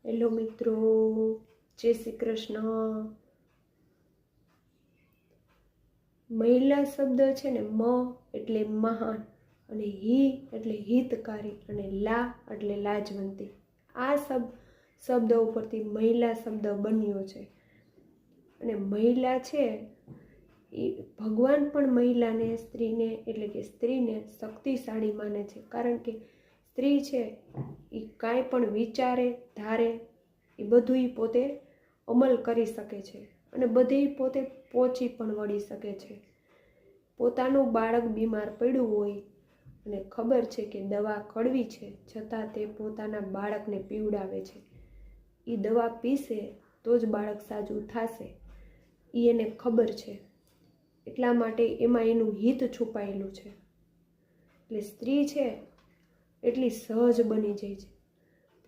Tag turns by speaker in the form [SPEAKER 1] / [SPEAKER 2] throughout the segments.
[SPEAKER 1] Hello મિત્રો, જય શ્રી કૃષ્ણ। મહિલા શબ્દ છે ને, મ એટલે મહાન, અને હી એટલે હિતકારી, અને લા એટલે લાજવંતી। આ શબ્દ ઉપરથી મહિલા શબ્દ બન્યો છે। અને મહિલા છે એ ભગવાન પણ મહિલાને, સ્ત્રીને એટલે કે સ્ત્રીને શક્તિશાળી માને છે। કારણ કે સ્ત્રી છે એ કાંઈ પણ વિચારે, ધારે, એ બધું એ પોતે અમલ કરી શકે છે, અને બધી પોતે પહોંચી પણ વળી શકે છે। પોતાનું બાળક બીમાર પડ્યું હોય અને ખબર છે કે દવા કડવી છે, છતાં તે પોતાના બાળકને પીવડાવે છે। એ દવા પીશે તો જ બાળક સાજું થશે, એ એને ખબર છે। એટલા માટે એમાં એનું હિત છુપાયેલું છે। એટલે સ્ત્રી છે એટલી સહજ બની જાય છે।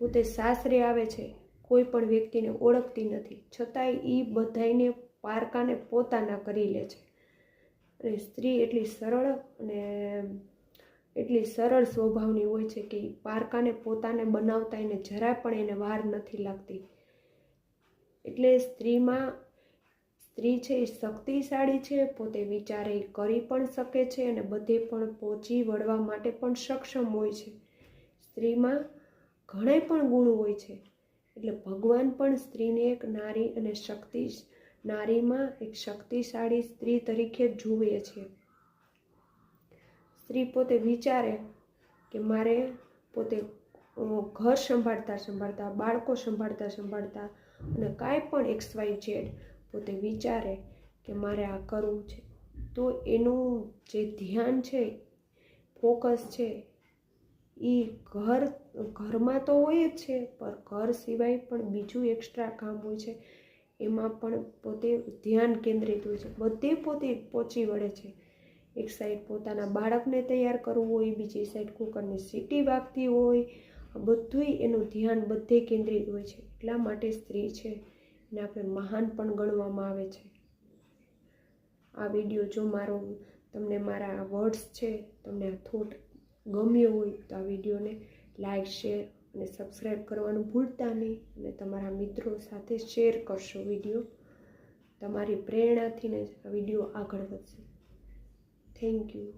[SPEAKER 1] પોતે સાસરે આવે છે, કોઈ પણ વ્યક્તિને ઓળખતી નથી, છતાંય એ બધાને પારકાને પોતાના કરી લે છે। અને સ્ત્રી એટલી સરળ અને એટલી સરળ સ્વભાવની હોય છે કે એ પારકાને પોતાને બનાવતા એને જરા પણ એને વાર નથી લાગતી। એટલે સ્ત્રી છે એ શક્તિશાળી છે, પોતે વિચારે એ કરી પણ શકે છે, અને બધે પણ પહોંચી વળવા માટે પણ સક્ષમ હોય છે। સ્ત્રીમાં ઘણા પણ ગુણ હોય છે। એટલે ભગવાન પણ સ્ત્રીને એક નારી અને નારીમાં એક શક્તિશાળી સ્ત્રી તરીકે જુએ છે। સ્ત્રી પોતે વિચારે કે મારે પોતે ઘર સંભાળતા બાળકો સંભાળતા અને કાંઈ પણ XYZ પોતે વિચારે કે મારે આ કરવું છે, તો એનું જે ધ્યાન છે, ફોકસ છે, એ ઘરમાં તો હોય જ છે, પણ ઘર સિવાય પણ બીજું એક્સ્ટ્રા કામ હોય છે, એમાં પણ પોતે ધ્યાન કેન્દ્રિત હોય છે। બધે પોતે પહોંચી વળે છે। એક સાઈડ પોતાના બાળકને તૈયાર કરવું હોય, બીજી સાઈડ કુકરની સીટી વાગતી હોય, બધુંય એનું ધ્યાન બધે કેન્દ્રિત હોય છે। એટલા માટે સ્ત્રી છે એને આપણે મહાન પણ ગણવામાં આવે છે। આ વિડીયો જો તમને મારા વર્ડ્સ છે, તમને આ થોટ ગમ્યો હોય તો આ વિડીયોને લાઈક, શેર અને સબસ્ક્રાઈબ કરવાનું ભૂલતા નહીં, અને તમારા મિત્રો સાથે શેર કરશો વિડીયો। તમારી પ્રેરણાથી ને આ વિડીયો આગળ વધશે। Thank you.